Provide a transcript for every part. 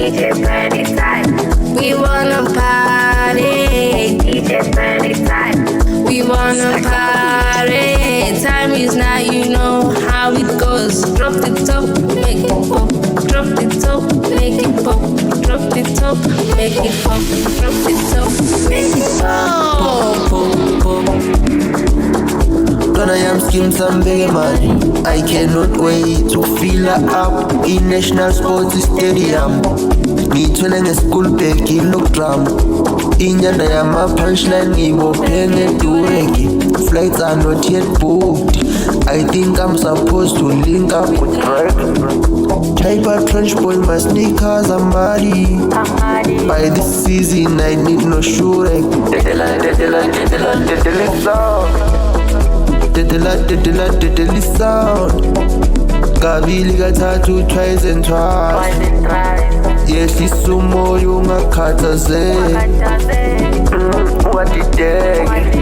DJ Party time. We wanna party. DJ Party time. We wanna party. Time is now, you know how it goes. Drop the top, make it pop. Drop the top, make it pop. Drop the top, make it pop. Drop the top, make it pop. Pop, pop, pop. Gonna yam skim some Bekemaan. I cannot wait to fill her up in National Sports Stadium. Ngithwele nge-school bag kilogram. Inyanda yama punchline ngibophene dureki. Flights are not yet booked. I think I'm supposed to link up with Drake. Type trench boy, my sneakers are muddy. By this season I need no shoe rack. Dedela sound. Kabili kathathu twice and twice. Yehlisa umoya ungakhathazeki. Ungadideki.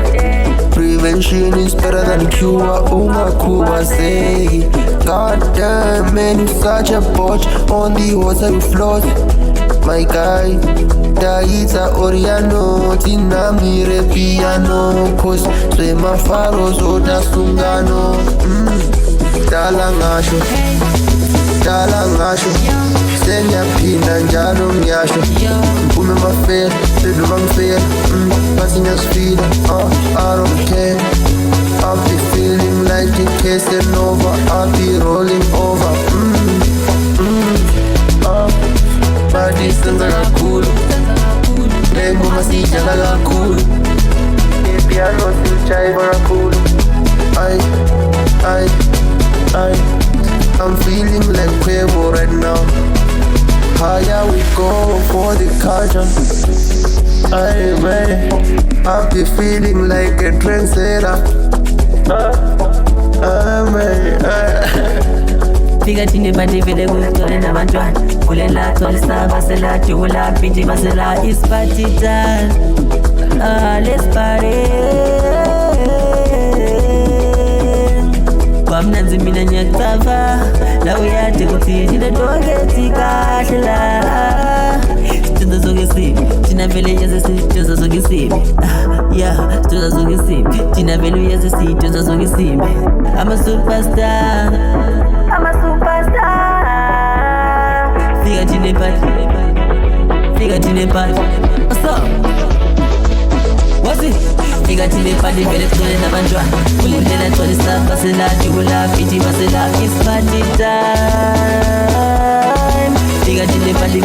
Prevention is better than cure, ungakhubazeki. God damn man, you such a botch. On the water you float. My guy, Daita Oriano, Tinamire Piano, Cause Swema Faros Oda Sungano. Dalangasho, Dalangasho, Senya Pina, Jalo Nyasho, Pume Mafel, Pedu Mangfel, passing your speed, I don't care. I'll be feeling like it casting over, I'll be rolling over. Madisonga kakhulu Lengoma siyidlala kakhulu Ipiano siyijayiva kakhulu I'm feeling like Quavo right now. Higher we go for the culture. Man, I'll be feeling like a trendsetter. Fika tine bande vele kutole nabantwana kulela tolisa basela jula pinji basela is party time. Let's party. Kwamnanzi mina nyakutava la uyade kuti tine tonke kahle la. Sithoza zonke isibi tina vele yaze sithoza zonke isibi. Yeah, sithoza zonke isibi tina vele yaze sithoza zonke isibi. I'm a superstar. I'm a superstar. Fika tine party. Fika tine party. What's up? What's it? Fika tine party vele kutole nabantwana kulela tolisa basela jula pinji basela is party time. Fika tine party.